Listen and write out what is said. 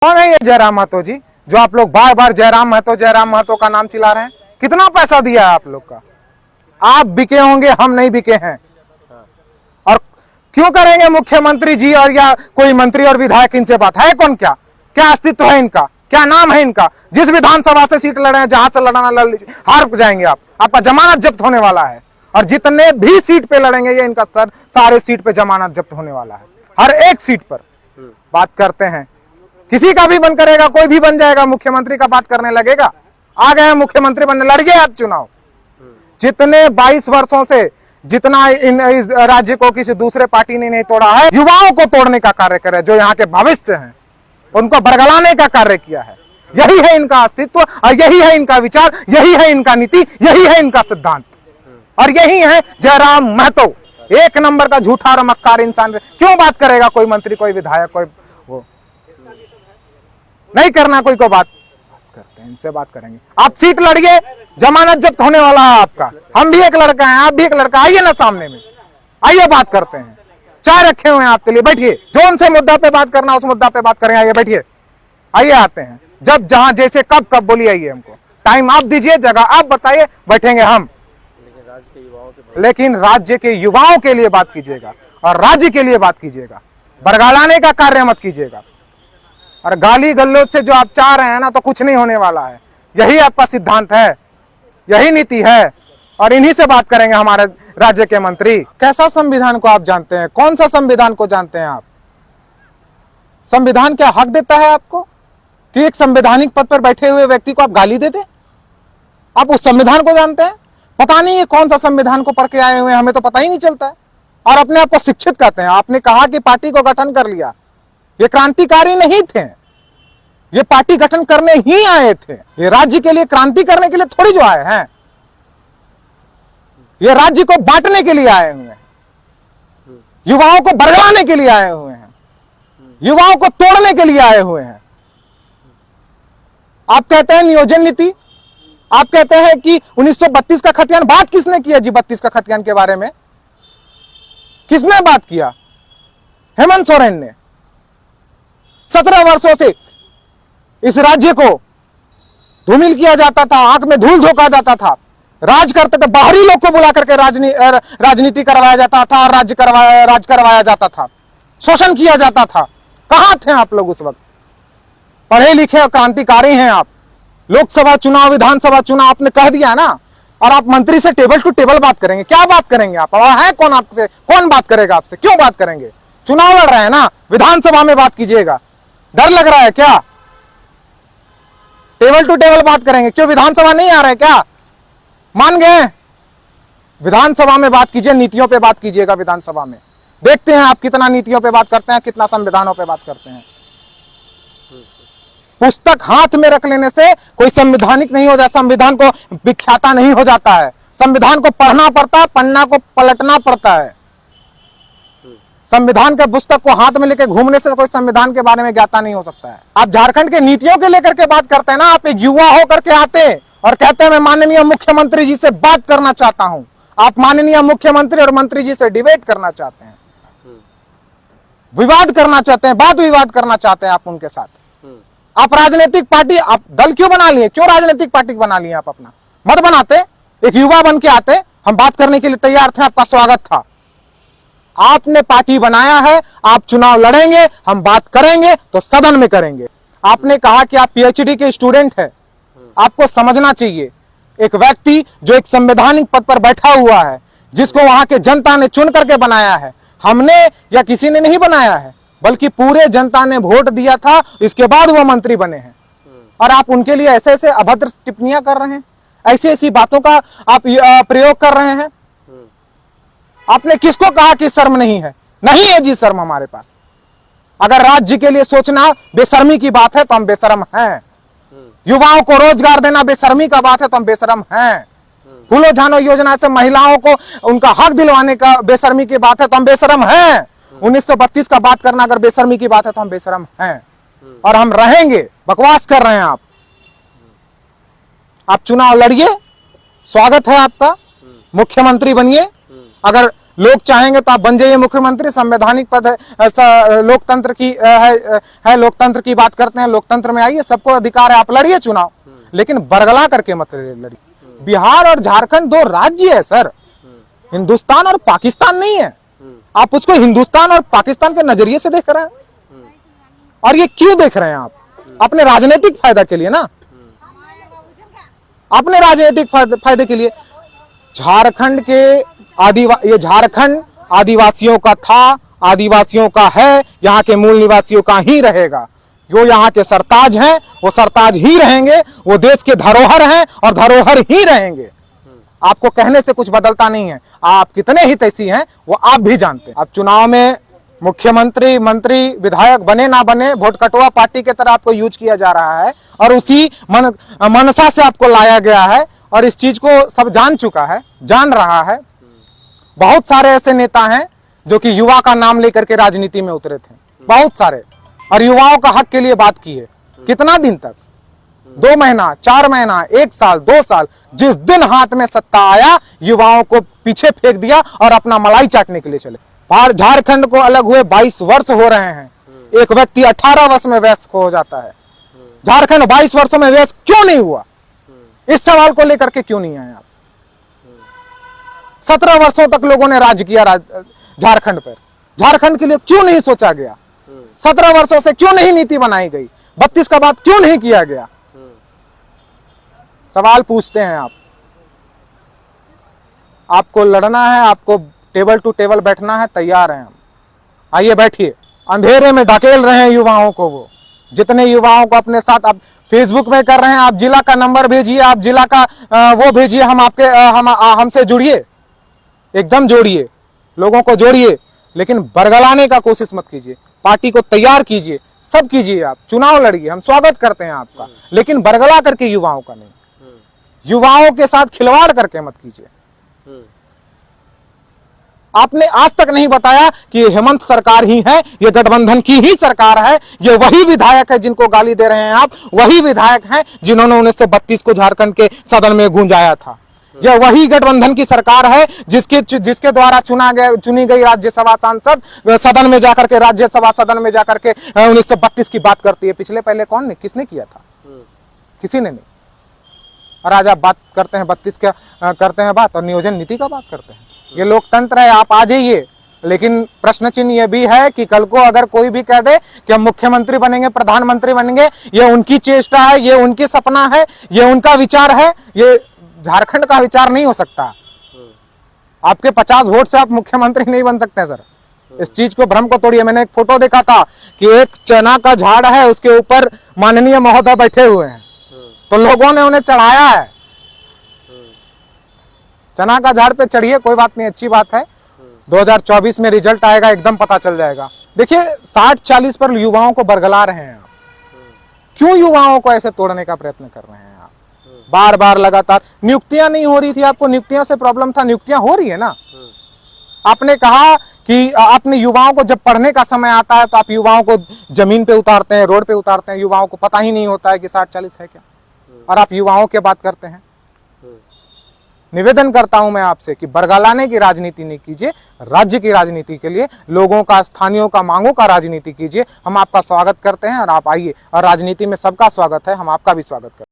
कौन है ये जयराम महतो जी, जो आप लोग बार बार जयराम महतो का नाम चिल्ला रहे हैं? कितना पैसा दिया है आप लोग का? आप बिके होंगे, हम नहीं बिके हैं। और क्यों करेंगे मुख्यमंत्री जी और या कोई मंत्री और विधायक इनसे बात? है कौन? क्या अस्तित्व है इनका? क्या नाम है इनका? जिस विधानसभा से सीट लड़े हैं, जहां से लड़ाना लड़ लीजिए, हार जाएंगे आप। आपका जमानत जब्त होने वाला है, और जितने भी सीट पे लड़ेंगे ये इनका सारे सीट पे जमानत जब्त होने वाला है। हर एक सीट पर बात करते हैं, किसी का भी बन करेगा, कोई भी बन जाएगा, मुख्यमंत्री का बात करने लगेगा। आ गए मुख्यमंत्री बनने, लड़िए आप चुनाव। जितने 22 वर्षों से जितना इस राज्य को किसी दूसरे पार्टी ने नहीं तोड़ा है, युवाओं को तोड़ने का कार्य करे, जो यहाँ के भविष्य हैं उनको बरगलाने का कार्य किया है। यही है इनका अस्तित्व, और यही है इनका विचार, यही है इनका नीति, यही है इनका सिद्धांत, और यही है जयराम महतो। एक नंबर का झूठा और मक्कार इंसान। क्यों बात करेगा कोई मंत्री, कोई विधायक, कोई वो नहीं करना, कोई को बात करते हैं, इनसे बात करेंगे। आप सीट लड़िए, जमानत जब्त होने वाला है आपका। हम भी एक लड़का है, आप भी एक लड़का, आइए ना सामने में, आइए बात करते हैं। चाय रखे हुए हैं आपके लिए, बैठिए। जो उनसे मुद्दा पे बात करना उस मुद्दा पे बात करें, आइए बैठिए, आइए आते हैं। जब जहां जैसे कब बोलिए, आइए। हमको टाइम आप दीजिए, जगह आप बताइए, बैठेंगे हम। लेकिन राज्य के युवाओं के लिए बात कीजिएगा, और राज्य के लिए बात कीजिएगा। बरगलाने का कार्य मत कीजिएगा। और गाली गल्लोच से जो आप चाह रहे हैं ना, तो कुछ नहीं होने वाला है। यही आपका सिद्धांत है, यही नीति है, और इन्हीं से बात करेंगे हमारे राज्य के मंत्री। कैसा संविधान को आप जानते हैं? कौन सा संविधान को जानते हैं आप? संविधान क्या हक देता है आपको कि एक संवैधानिक पद पर बैठे हुए व्यक्ति को आप गाली दे दें? आप उस संविधान को जानते हैं? पता नहीं ये कौन सा संविधान को पढ़ के आए हुए हैं, हमें तो पता ही नहीं चलता है। और अपने आप को शिक्षित कहते हैं। आपने कहा कि पार्टी को गठन कर लिया, ये क्रांतिकारी नहीं थे, ये पार्टी गठन करने ही आए थे। ये राज्य के लिए क्रांति करने के लिए थोड़ी जो आए हैं, ये राज्य को बांटने के लिए आए हुए हैं, युवाओं को बरगलाने के लिए आए हुए हैं, युवाओं को तोड़ने के लिए आए हुए हैं। आप कहते हैं नियोजन नीति, आप कहते हैं कि 1932 का खतियान। बात किसने किया जी 32 का खतियान के बारे में? किसने बात किया? हेमंत सोरेन ने। 17 वर्षों से इस राज्य को धूमिल किया जाता था, आंख में धूल झोंका जाता था, राज करते थे, बाहरी लोग को बुला करके राजनीति करवाया जाता था, और राज करवाया जाता था, शोषण किया जाता था। कहां थे आप लोग उस वक्त? पढ़े लिखे और क्रांतिकारी हैं आप। लोकसभा चुनाव, विधानसभा चुनाव आपने कह दिया ना, और आप मंत्री से टेबल टू टेबल बात करेंगे। क्या बात करेंगे आप? और है कौन आपसे? कौन बात करेगा आपसे? क्यों बात करेंगे? चुनाव लड़ रहे हैं ना, विधानसभा में बात कीजिएगा। डर लग रहा है क्या? टेबल टू टेबल बात करेंगे? क्यों विधानसभा नहीं आ रहे क्या? मान गए? विधानसभा में बात कीजिए, नीतियों पे बात कीजिएगा विधानसभा में। देखते हैं आप कितना नीतियों पे बात करते हैं, कितना संविधानों पे बात करते हैं। पुस्तक हाथ में रख लेने से कोई संवैधानिक नहीं हो जाता, संविधान को विख्याता नहीं हो जाता है। संविधान को पढ़ना पड़ता है, पन्ना को पलटना पड़ता है। संविधान के पुस्तक को हाथ में लेकर घूमने से कोई संविधान के बारे में ज्ञाता नहीं हो सकता है। आप झारखंड के नीतियों के लेकर के बात करते हैं ना, आप एक युवा होकर के आते और कहते हैं मैं माननीय मुख्यमंत्री जी से बात करना चाहता हूं। आप माननीय मुख्यमंत्री और मंत्री जी से डिबेट करना चाहते हैं, विवाद करना चाहते हैं, वाद विवाद करना चाहते हैं आप उनके साथ। आप राजनीतिक पार्टी, आप दल क्यों बना लिए? क्यों राजनीतिक पार्टी बना लिए आप? अपना मत बनाते, एक युवा बन के आते, हम बात करने के लिए तैयार थे, आपका स्वागत था। आपने पार्टी बनाया है, आप चुनाव लड़ेंगे, हम बात करेंगे तो सदन में करेंगे। आपने कहा कि आप पीएचडी के स्टूडेंट हैं, आपको समझना चाहिए, एक व्यक्ति जो एक संवैधानिक पद पर बैठा हुआ है, जिसको वहां के जनता ने चुन करके बनाया है, हमने या किसी ने नहीं बनाया है, बल्कि पूरे जनता ने वोट दिया था, इसके बाद वो मंत्री बने हैं। और आप उनके लिए ऐसे ऐसे अभद्र टिप्पणियां कर रहे हैं, ऐसी ऐसी बातों का आप प्रयोग कर रहे हैं। आपने किसको कहा कि शर्म नहीं है? नहीं है जी शर्म हमारे पास। अगर राज्य के लिए सोचना बेशर्मी की बात है तो हम बेशर्म हैं। युवाओं को रोजगार देना बेशर्मी का बात है तो हम बेशर्म हैं। फूलो झानो योजना से महिलाओं को उनका हक दिलवाने का बेशर्मी की बात है तो हम बेशर्म हैं। 1932 का बात करना अगर बेशर्मी की बात है तो हम बेशर्म हैं, और हम रहेंगे। बकवास कर रहे हैं आप चुनाव लड़िए, स्वागत है आपका, मुख्यमंत्री बनिए। अगर लोग चाहेंगे तो आप बन जाइए मुख्यमंत्री, संवैधानिक पद है, ऐसा लोकतंत्र की है, लोकतंत्र की बात करते हैं, लोकतंत्र में आइए, सबको अधिकार है, आप लड़िए चुनाव, लेकिन बरगला करके मत लड़िए। बिहार और झारखंड दो राज्य है सर, हिंदुस्तान और पाकिस्तान नहीं है। आप उसको हिंदुस्तान और पाकिस्तान के नजरिए से देख रहे हैं, और ये क्यों देख रहे हैं आप? अपने राजनीतिक फायदा के लिए ना, अपने राजनीतिक फायदे के लिए। झारखंड के ये झारखंड आदिवासियों का था, आदिवासियों का है, यहाँ के मूल निवासियों का ही रहेगा। जो यहाँ के सरताज हैं वो सरताज ही रहेंगे, वो देश के धरोहर हैं और धरोहर ही रहेंगे। आपको कहने से कुछ बदलता नहीं है, आप कितने ही तैसी हैं वो आप भी जानते हैं। अब चुनाव में मुख्यमंत्री, मंत्री, विधायक बने ना बने, वोट कटुआ पार्टी की तरह आपको यूज किया जा रहा है और उसी मनसा से आपको लाया गया है, और इस चीज को सब जान चुका है, जान रहा है। बहुत सारे ऐसे नेता हैं जो कि युवा का नाम लेकर के राजनीति में उतरे थे, बहुत सारे, और युवाओं का हक के लिए बात की है। कितना दिन तक? 2 महीना, 4 महीना, 1 साल, 2 साल, जिस दिन हाथ में सत्ता आया युवाओं को पीछे फेंक दिया और अपना मलाई चाटने के लिए चले। झारखंड को अलग हुए 22 वर्ष हो रहे हैं, एक व्यक्ति 18 वर्ष में वयस्क हो जाता है। झारखंड 22 वर्षों में वयस्क क्यों नहीं हुआ? इस सवाल को लेकर के क्यों नहीं आए आप? 17 वर्षों तक लोगों ने राज किया झारखंड पर, झारखंड के लिए क्यों नहीं सोचा गया? 17 वर्षों से क्यों नहीं नीति बनाई गई? 32 का बात क्यों नहीं किया गया? सवाल पूछते हैं आप। आपको लड़ना है, आपको टेबल टू टेबल बैठना है, तैयार हैं हम। आइए बैठिए। अंधेरे में ढकेल रहे हैं युवाओं को, वो जितने युवाओं को अपने साथ आप फेसबुक में कर रहे हैं, आप जिला का नंबर भेजिए, आप जिला का वो भेजिए, हम आपके हमसे जुड़िए, एकदम जोड़िए, लोगों को जोड़िए, लेकिन बरगलाने का कोशिश मत कीजिए। पार्टी को तैयार कीजिए, सब कीजिए, आप चुनाव लड़िए, हम स्वागत करते हैं आपका, लेकिन बरगला करके युवाओं का नहीं, युवाओं के साथ खिलवाड़ करके मत कीजिए। आपने आज तक नहीं बताया कि ये हेमंत सरकार ही है, ये गठबंधन की ही सरकार है, ये वही विधायक है जिनको गाली दे रहे हैं आप, वही विधायक हैं जिन्होंने 1932 को झारखंड के सदन में गूंजाया था। यह वही गठबंधन की सरकार है जिसके द्वारा चुनी गई राज्यसभा सांसद सदन में जाकर के, राज्यसभा सदन में जाकर के 1932 की बात करती है। पिछले पहले कौन ने, किसने किया था? किसी ने नहीं। और आज आप बात करते हैं 32 का करते हैं बात, और नियोजन नीति का बात करते हैं। ये लोकतंत्र है, आप आ जाइए, लेकिन प्रश्न चिन्ह ये भी है कि कल को अगर कोई भी कह दे कि हम मुख्यमंत्री बनेंगे, प्रधानमंत्री बनेंगे, ये उनकी चेष्टा है, ये उनकी सपना है, ये उनका विचार है, ये झारखंड का विचार नहीं हो सकता। आपके 50 वोट से आप मुख्यमंत्री नहीं बन सकते सर, इस चीज को, भ्रम को तोड़िए। मैंने एक फोटो देखा था कि एक चना का झाड़ है, उसके ऊपर माननीय महोदय बैठे हुए हैं, तो लोगों ने उन्हें चढ़ाया है। चना का झाड़ पे चढ़िए, कोई बात नहीं, अच्छी बात है। 2024 में रिजल्ट आएगा, एकदम पता चल जाएगा। देखिए 60-40 पर युवाओं को बरगला रहे हैं आप, क्यों युवाओं को ऐसे तोड़ने का प्रयत्न कर रहे हैं आप? बार बार लगातार नियुक्तियां नहीं हो रही थी, आपको नियुक्तियां से प्रॉब्लम था, नियुक्तियां हो रही है ना। आपने कहा कि अपने युवाओं को जब पढ़ने का समय आता है तो आप युवाओं को जमीन पे उतारते हैं, रोड पे उतारते हैं, युवाओं को पता ही नहीं होता है कि 60-40 है क्या, और आप युवाओं की बात करते हैं। निवेदन करता हूं मैं आपसे कि बरगलाने की राजनीति नहीं कीजिए, राज्य की राजनीति के लिए, लोगों का, स्थानीयों का, मांगों का राजनीति कीजिए। हम आपका स्वागत करते हैं और आप आइए, और राजनीति में सबका स्वागत है, हम आपका भी स्वागत करते हैं।